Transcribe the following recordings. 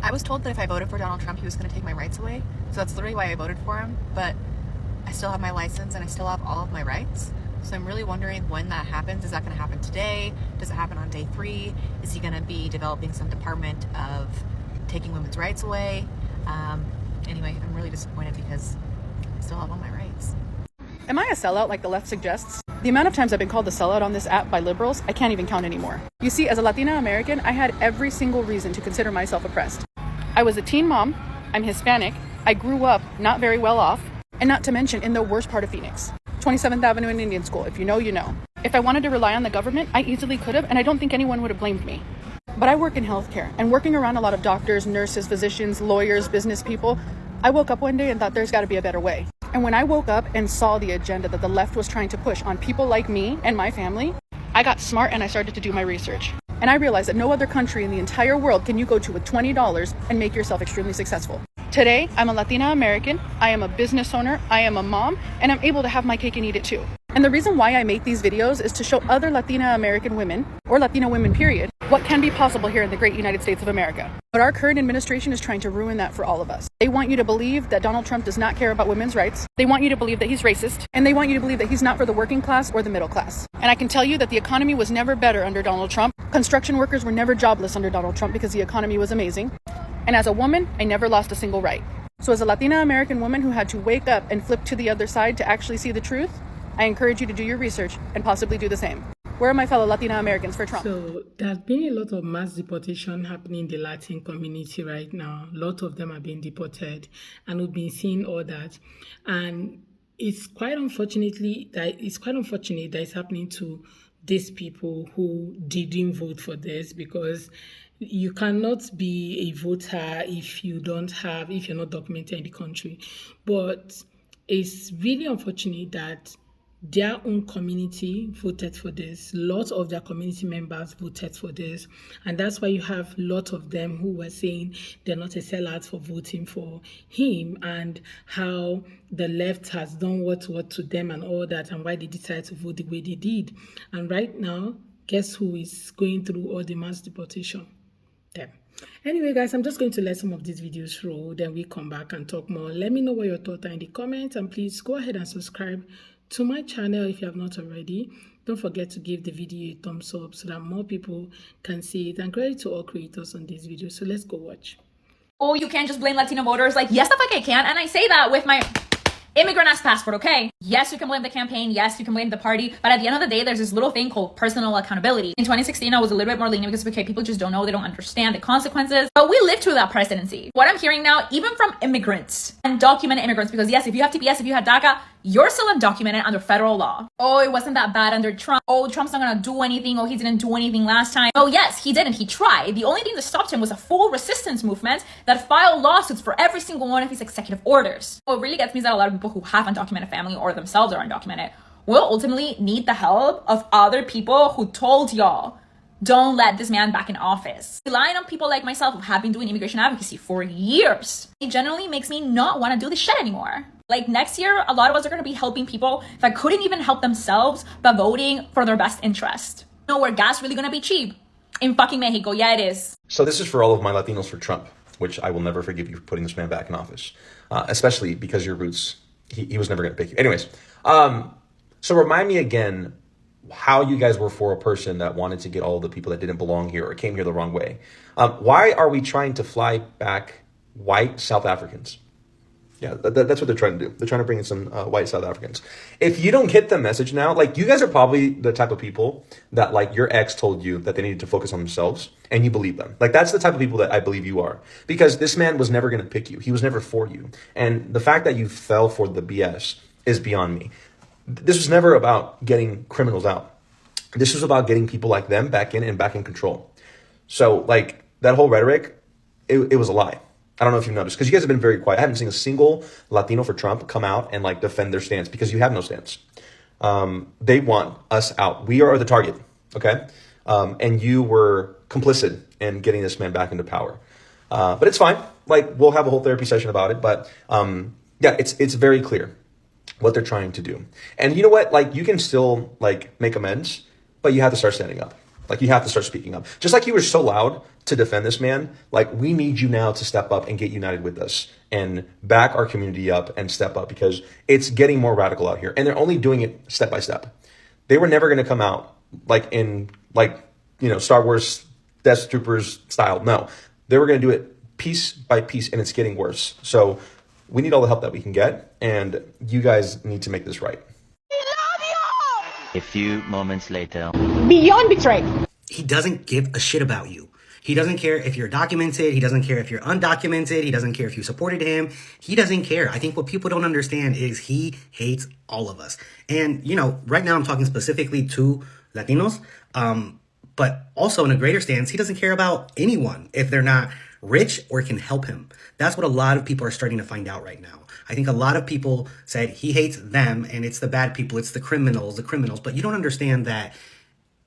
I was told that if I voted for Donald Trump, he was going to take my rights away. So that's literally why I voted for him. But I still have my license and I still have all of my rights. So I'm really wondering when that happens. Is that going to happen today? Does it happen on day 3? Is he going to be developing some department of taking women's rights away? Anyway, I'm really disappointed because I still have all my rights. Am I a sellout like the left suggests? The amount of times I've been called a sellout on this app by liberals, I can't even count anymore. You see, as a Latina American, I had every single reason to consider myself oppressed. I was a teen mom, I'm Hispanic, I grew up not very well off, and not to mention in the worst part of Phoenix, 27th Avenue and Indian School. If you know, you know. If I wanted to rely on the government, I easily could have, and I don't think anyone would have blamed me. But I work in healthcare, and working around a lot of doctors, nurses, physicians, lawyers, business people, I woke up one day and thought there's got to be a better way. And when I woke up and saw the agenda that the left was trying to push on people like me and my family, I got smart and I started to do my research. And I realized that no other country in the entire world can you go to with $20 and make yourself extremely successful. Today, I'm a Latina American, I am a business owner, I am a mom, and I'm able to have my cake and eat it too. And the reason why I make these videos is to show other Latina American women, or Latino women period, what can be possible here in the great United States of America. But our current administration is trying to ruin that for all of us. They want you to believe that Donald Trump does not care about women's rights. They want you to believe that he's racist. And they want you to believe that he's not for the working class or the middle class. And I can tell you that the economy was never better under Donald Trump. Construction workers were never jobless under Donald Trump because the economy was amazing. And as a woman, I never lost a single right. So as a Latina American woman who had to wake up and flip to the other side to actually see the truth, I encourage you to do your research and possibly do the same. Where are my fellow Latina Americans for Trump? So there's been a lot of mass deportation happening in the Latin community right now. A lot of them are being deported, and we've been seeing all that. And it's quite unfortunate that it's happening to these people who didn't vote for this, because you cannot be a voter if you're not documented in the country. But it's really unfortunate that their own community voted for this. Lots of their community members voted for this. And that's why you have lots of them who were saying they're not a sellout for voting for him, and how the left has done what to them and all that, and why they decided to vote the way they did. And right now, guess who is going through all the mass deportation? Them. Anyway, guys, I'm just going to let some of these videos roll, then we come back and talk more. Let me know what your thoughts are in the comments, and please go ahead and subscribe to my channel if you have not already. Don't forget to give the video a thumbs up so that more people can see it. And credit to all creators on this video. So let's go watch. Oh, you can't just blame Latino voters. Like, yes, the fuck I can. And I say that with my immigrant-ass passport, okay? Yes, you can blame the campaign. Yes, you can blame the party. But at the end of the day, there's this little thing called personal accountability. In 2016, I was a little bit more lenient because, okay, people just don't know. They don't understand the consequences. But we lived through that presidency. What I'm hearing now, even from immigrants and documented immigrants, because yes, if you have TPS, if you had DACA, you're still undocumented under federal law. Oh, it wasn't that bad under Trump. Oh, Trump's not gonna do anything. Oh, he didn't do anything last time. Oh, yes, he didn't. He tried. The only thing that stopped him was a full resistance movement that filed lawsuits for every single one of his executive orders. What really gets me is that a lot of people who have undocumented family or themselves are undocumented will ultimately need the help of other people who told y'all, don't let this man back in office. Relying on people like myself who have been doing immigration advocacy for years, it generally makes me not want to do this shit anymore. Like next year, a lot of us are going to be helping people that couldn't even help themselves by voting for their best interest. You know where gas really going to be cheap? In fucking Mexico. Yeah, it is. So this is for all of my Latinos for Trump, which I will never forgive you for putting this man back in office, especially because your roots, he was never going to pick you. Anyways, so remind me again how you guys were for a person that wanted to get all the people that didn't belong here or came here the wrong way. Why are we trying to fly back white South Africans? Yeah, that's what they're trying to do. They're trying to bring in some white South Africans. If you don't get the message now, like you guys are probably the type of people that like your ex told you that they needed to focus on themselves and you believe them. Like that's the type of people that I believe you are, because this man was never going to pick you. He was never for you. And the fact that you fell for the BS is beyond me. This was never about getting criminals out. This was about getting people like them back in and back in control. So like that whole rhetoric, it was a lie. I don't know if you've noticed, because you guys have been very quiet. I haven't seen a single Latino for Trump come out and like defend their stance, because you have no stance. They want us out. We are the target, okay? And you were complicit in getting this man back into power. But it's fine. Like we'll have a whole therapy session about it. But yeah, it's very clear what they're trying to do. And you know what? Like you can still like make amends, but you have to start standing up. Like, you have to start speaking up. Just like you were so loud to defend this man, like, we need you now to step up and get united with us and back our community up and step up, because it's getting more radical out here. And they're only doing it step by step. They were never going to come out like in, like, you know, Star Wars Death Troopers style. No, they were going to do it piece by piece, and it's getting worse. So we need all the help that we can get, and you guys need to make this right. A few moments later. Beyond betrayed. He doesn't give a shit about you. He doesn't care if you're documented. He doesn't care if you're undocumented. He doesn't care if you supported him. He doesn't care. I think what people don't understand is he hates all of us. And, you know, right now I'm talking specifically to Latinos, but also in a greater stance, he doesn't care about anyone if they're not rich or can help him. That's what a lot of people are starting to find out right now. I think a lot of people said he hates them and it's the bad people, it's the criminals, but you don't understand that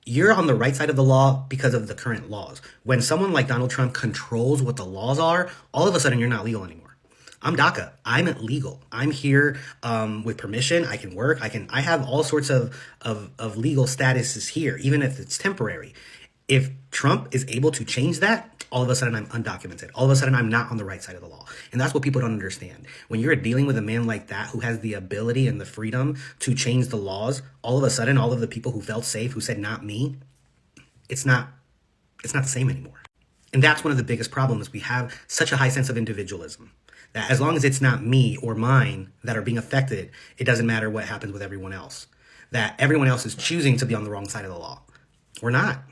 you're on the right side of the law because of the current laws. When someone like Donald Trump controls what the laws are, all of a sudden you're not legal anymore. I'm DACA. I'm legal. I'm here with permission. I can work. I have all sorts of legal statuses here, even if it's temporary. If Trump is able to change that, all of a sudden I'm undocumented. All of a sudden I'm not on the right side of the law. And that's what people don't understand. When you're dealing with a man like that who has the ability and the freedom to change the laws, all of a sudden all of the people who felt safe, who said not me, it's not the same anymore. And that's one of the biggest problems. We have such a high sense of individualism that as long as it's not me or mine that are being affected, it doesn't matter what happens with everyone else. That everyone else is choosing to be on the wrong side of the law. We're not.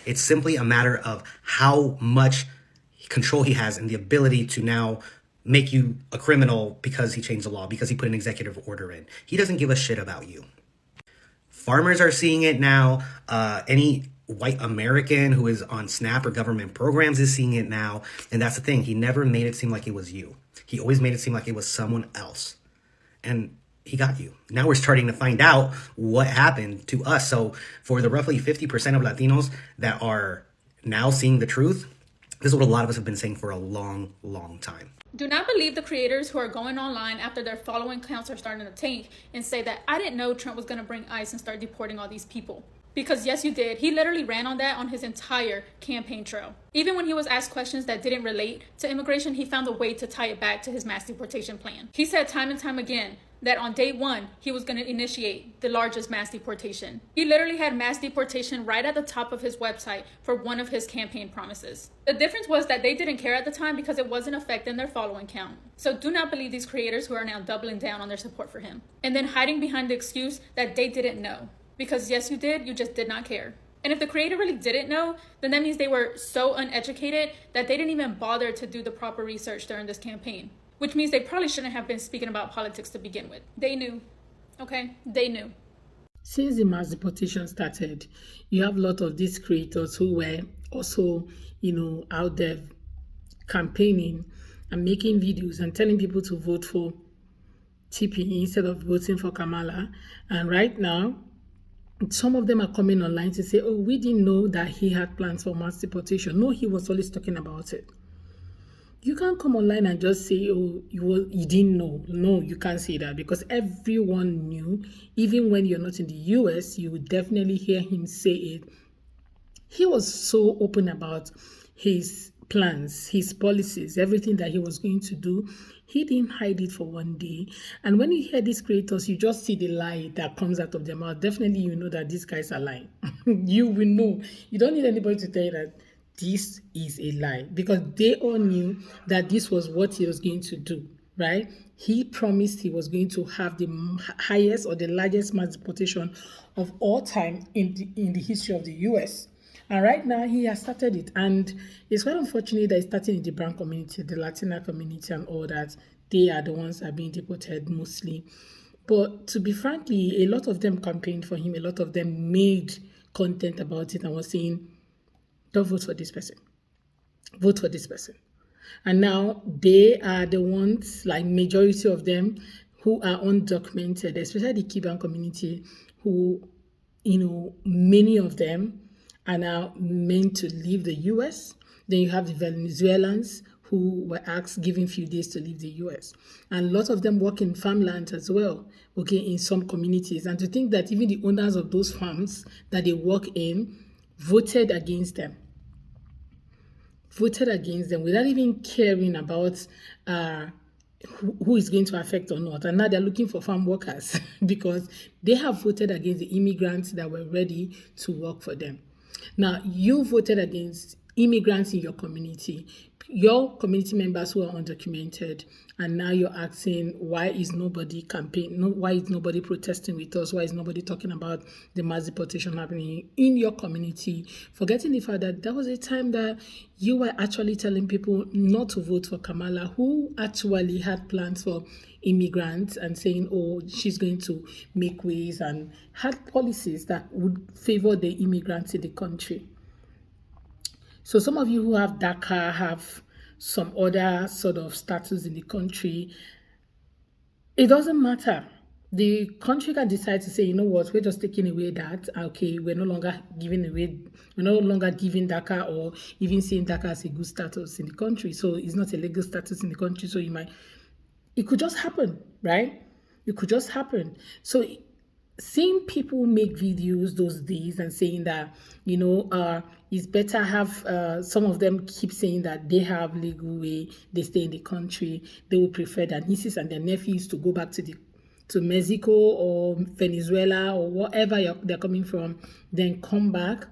It's simply a matter of how much control he has and the ability to now make you a criminal because he changed the law, because he put an executive order in. He doesn't give a shit about you. Farmers are seeing it now. Any white American who is on SNAP or government programs is seeing it now. And that's the thing. He never made it seem like it was you. He always made it seem like it was someone else. And he got you. Now we're starting to find out what happened to us. So for the roughly 50% of Latinos that are now seeing the truth, this is what a lot of us have been saying for a long, long time. Do not believe the creators who are going online after their following counts are starting to tank and say that I didn't know Trump was going to bring ICE and start deporting all these people. Because yes, you did. He literally ran on that on his entire campaign trail. Even when he was asked questions that didn't relate to immigration, he found a way to tie it back to his mass deportation plan. He said time and time again that on day one, he was going to initiate the largest mass deportation. He literally had mass deportation right at the top of his website for one of his campaign promises. The difference was that they didn't care at the time because it wasn't affecting their following count. So do not believe these creators who are now doubling down on their support for him and then hiding behind the excuse that they didn't know. Because yes, you did, you just did not care. And if the creator really didn't know, then that means they were so uneducated that they didn't even bother to do the proper research during this campaign. Which means they probably shouldn't have been speaking about politics to begin with. They knew, okay? They knew. Since the mass deportation started, you have a lot of these creators who were also, out there campaigning and making videos and telling people to vote for TP instead of voting for Kamala. And right now, some of them are coming online to say, oh, we didn't know that he had plans for mass deportation. No, he was always talking about it. You can't come online and just say, oh, you didn't know. No, you can't say that because everyone knew. Even when you're not in the US, you would definitely hear him say it. He was so open about his plans, his policies, everything that he was going to do. He didn't hide it for one day. And when you hear these creators, you just see the lie that comes out of their mouth. Definitely, you know that these guys are lying. You will know. You don't need anybody to tell you that this is a lie because they all knew that this was what he was going to do, right? He promised he was going to have the highest or the largest mass deportation of all time in the history of the US. And right now, he has started it. And it's quite unfortunate that it's starting in the brown community, the Latino community and all that. They are the ones that are being deported mostly. But to be frankly, a lot of them campaigned for him. A lot of them made content about it and was saying, don't vote for this person. Vote for this person. And now they are the ones, like majority of them, who are undocumented, especially the Cuban community, who, many of them are now meant to leave the US. Then you have the Venezuelans who were given few days to leave the US. And a lot of them work in farmland as well, okay, in some communities. And to think that even the owners of those farms that they work in voted against them. Voted against them without even caring about who is going to affect or not. And now they're looking for farm workers because they have voted against the immigrants that were ready to work for them. Now, you voted against immigrants in your your community members who are undocumented, and now you're asking why is nobody why is nobody protesting with us, why is nobody talking about the mass deportation happening in your community, forgetting the fact that there was a time that you were actually telling people not to vote for Kamala, who actually had plans for immigrants and saying, oh, she's going to make ways, and had policies that would favor the immigrants in the country. So some of you who have DACA have some other sort of status in the country. It doesn't matter. The country can decide to say, you know what, we're just taking away that. Okay, we're no longer giving DACA or even seeing DACA as a good status in the country. So it's not a legal status in the country. So it could just happen, right? It could just happen. So seeing people make videos those days and saying that, it's better have, some of them keep saying that they have legal way, they stay in the country, they would prefer their nieces and their nephews to go back to Mexico or Venezuela or wherever they're coming from, then come back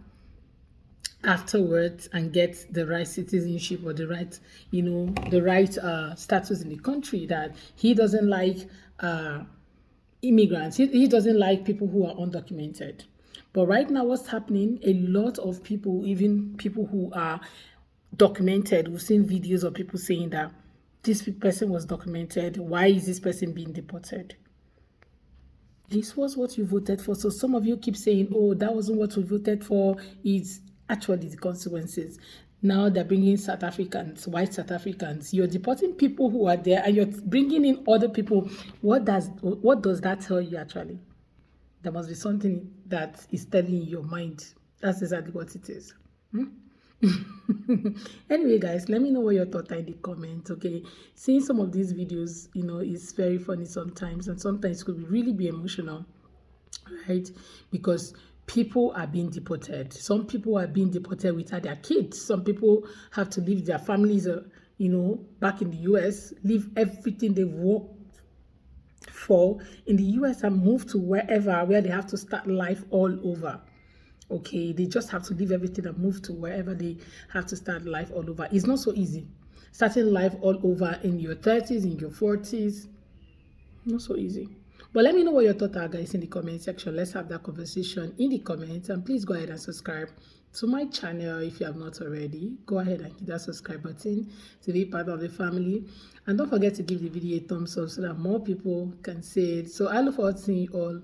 afterwards and get the right citizenship or the right status in the country. That he doesn't like immigrants. He doesn't like people who are undocumented. But right now, what's happening, a lot of people, even people who are documented, we've seen videos of people saying that this person was documented. Why is this person being deported? This was what you voted for. So some of you keep saying, oh, that wasn't what we voted for. It's actually the consequences. Now they're bringing South Africans, white South Africans. You're deporting people who are there and you're bringing in other people. What does that tell you actually? There must be something that is telling your mind. That's exactly what it is. Anyway, guys, let me know what your thoughts are in the comments, okay? Seeing some of these videos, is very funny sometimes, and sometimes it could really be emotional, right? Because people are being deported. Some people are being deported without their kids. Some people have to leave their families, back in the US, leave everything they've worked for in the US and move to wherever where they have to start life all over. Okay, they just have to leave everything and move to wherever they have to start life all over. It's not so easy. Starting life all over in your 30s, in your 40s, not so easy. But let me know what your thoughts are, guys, in the comment section. Let's have that conversation in the comments. And please go ahead and subscribe to my channel if you have not already. Go ahead and hit that subscribe button to be part of the family. And don't forget to give the video a thumbs up so that more people can see it. So I look forward to seeing you all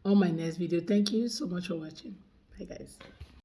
on my next video. Thank you so much for watching. Bye, guys.